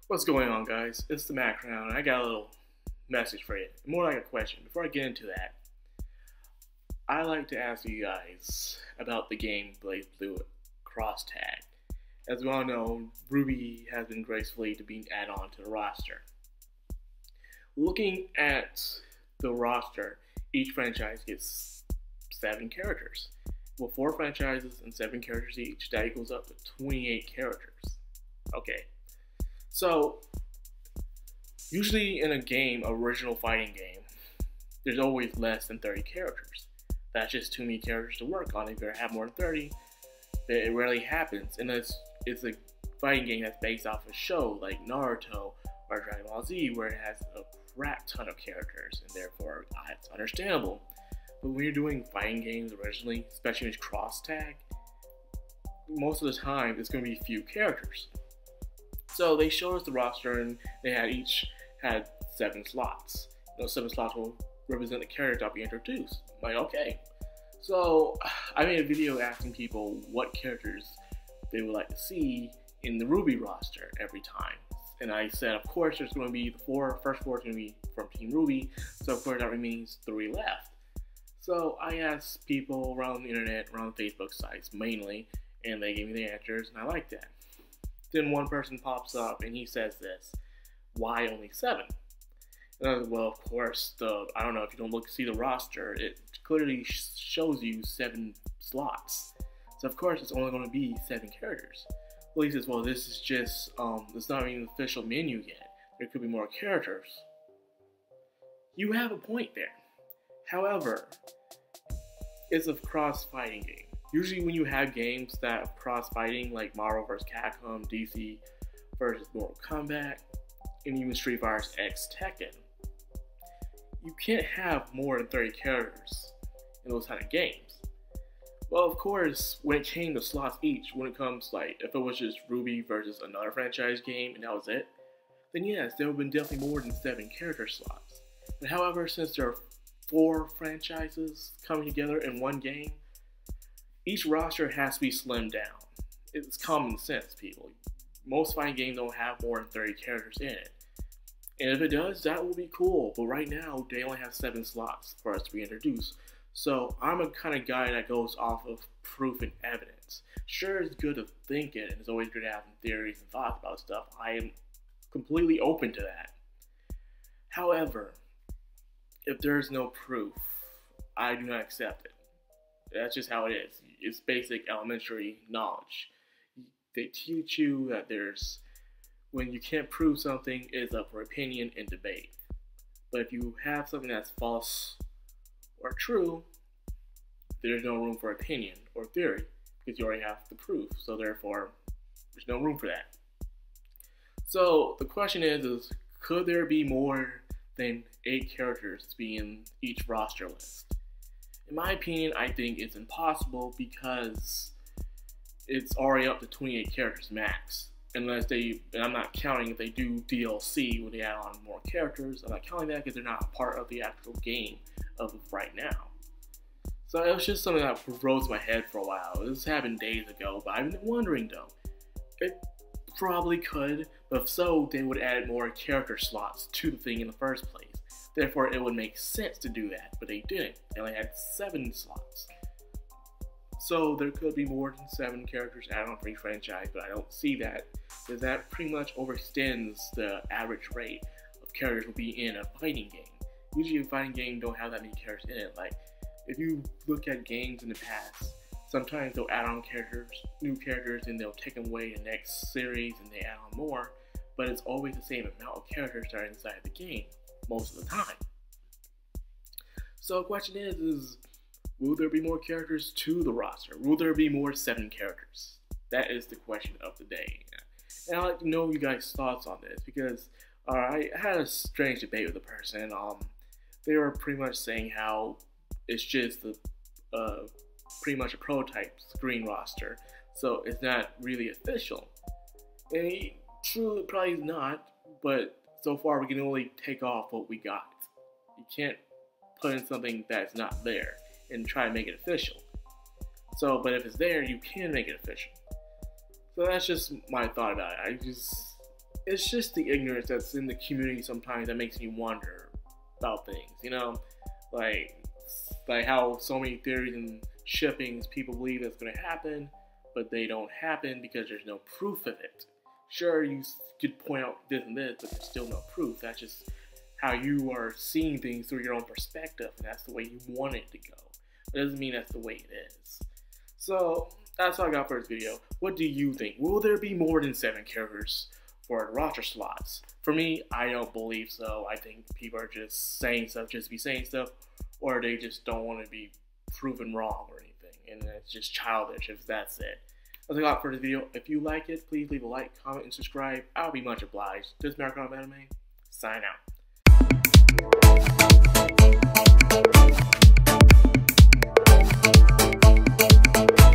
What's going on, guys? It's the Madcrown, and I got a little message for you. More like a question. Before I get into that, I like to ask you guys about the game Blazblue Cross Tag. As we all know, Ruby has been gracefully to being added on to the roster. Looking at the roster, each franchise gets 7 characters. Well, 4 franchises and 7 characters each, that equals up to 28 characters. Okay. So, usually in a game, original fighting game, there's always less than 30 characters. That's just too many characters to work on. If you have more than 30, it rarely happens. Unless it's a fighting game that's based off a show like Naruto or Dragon Ball Z, where it has a crap ton of characters, and therefore it's understandable. But when you're doing fighting games originally, especially with cross tag, most of the time it's going to be few characters. So they showed us the roster, and they each had 7 slots. Those 7 slots will represent the character that'll be introduced. I'm like, okay. So I made a video asking people what characters they would like to see in the Ruby roster every time. And I said, of course, there's going to be the first four are going to be from Team Ruby. So of course that remains 3 left. So I asked people around the internet, around the Facebook sites mainly, and they gave me the answers, and I liked that. Then one person pops up and he says this: why only 7? And I was, well, of course, I don't know, if you don't see the roster, it clearly shows you 7 slots. So of course it's only going to be 7 characters. Well, he says, well, this is just, it's not even an official menu yet. There could be more characters. You have a point there. However, it's a cross-fighting game. Usually when you have games that are cross-fighting, like Marvel vs. Capcom, DC vs. Mortal Kombat, and even Street Fighter X Tekken, you can't have more than 30 characters in those kind of games. Well, of course, when it came to slots each, when it comes, like, if it was just Ruby versus another franchise game and that was it, then yes, there would have been definitely more than 7 character slots. But however, since there are 4 franchises coming together in one game, each roster has to be slimmed down. It's common sense, people. Most fighting games don't have more than 30 characters in it. And if it does, that will be cool. But right now, they only have 7 slots for us to be introduced. So I'm a kind of guy that goes off of proof and evidence. Sure, it's good to think it, and it's always good to have theories and thoughts about stuff. I am completely open to that. However, if there's no proof, I do not accept it. That's just how it is. It's basic elementary knowledge. They teach you that when you can't prove something, it's up for opinion and debate. But if you have something that's false or true, there's no room for opinion or theory, because you already have the proof. So therefore, there's no room for that. So the question is could there be more than 8 characters to be in each roster list? In my opinion, I think it's impossible, because it's already up to 28 characters max. Unless and I'm not counting if they do DLC when they add on more characters. I'm not counting that because they're not a part of the actual game of right now. So it was just something that rose my head for a while. This happened days ago, but I've been wondering though. It probably could, but if so, they would add more character slots to the thing in the first place. Therefore, it would make sense to do that, but they didn't. They only had 7 slots. So there could be more than 7 characters added on for each franchise, but I don't see that, because that pretty much overextends the average rate of characters will be in a fighting game. Usually a fighting game don't have that many characters in it. Like, if you look at games in the past, sometimes they'll add on characters, new characters, and they'll take away the next series and they add on more, but it's always the same amount of characters that are inside the game most of the time. So the question is will there be more characters to the roster? Will there be more 7 characters? That is the question of the day. And I'd like to know you guys' thoughts on this, because I had a strange debate with a person. They were pretty much saying how it's just pretty much a prototype screen roster, so it's not really official. And true, it probably is not, but so far we can only take off what we got. You can't put in something that's not there and try to make it official. So, but if it's there, you can make it official. So that's just my thought about it. it's just the ignorance that's in the community sometimes that makes me wonder about things, you know, like how so many theories and shippings people believe that's going to happen, but they don't happen because there's no proof of it. Sure, you could point out this and this, but there's still no proof. That's just how you are seeing things through your own perspective, and that's the way you want it to go. It doesn't mean that's the way it is. So that's all I got for this video. What do you think? Will there be more than 7 characters for roster slots? For me, I don't believe so. I think people are just saying stuff just to be saying stuff, or they just don't want to be proven wrong or anything, and it's just childish if that's it. That's all I got for this video. If you like it, please leave a like, comment, and subscribe. I'll be much obliged. This is Madcrownxox, sign out.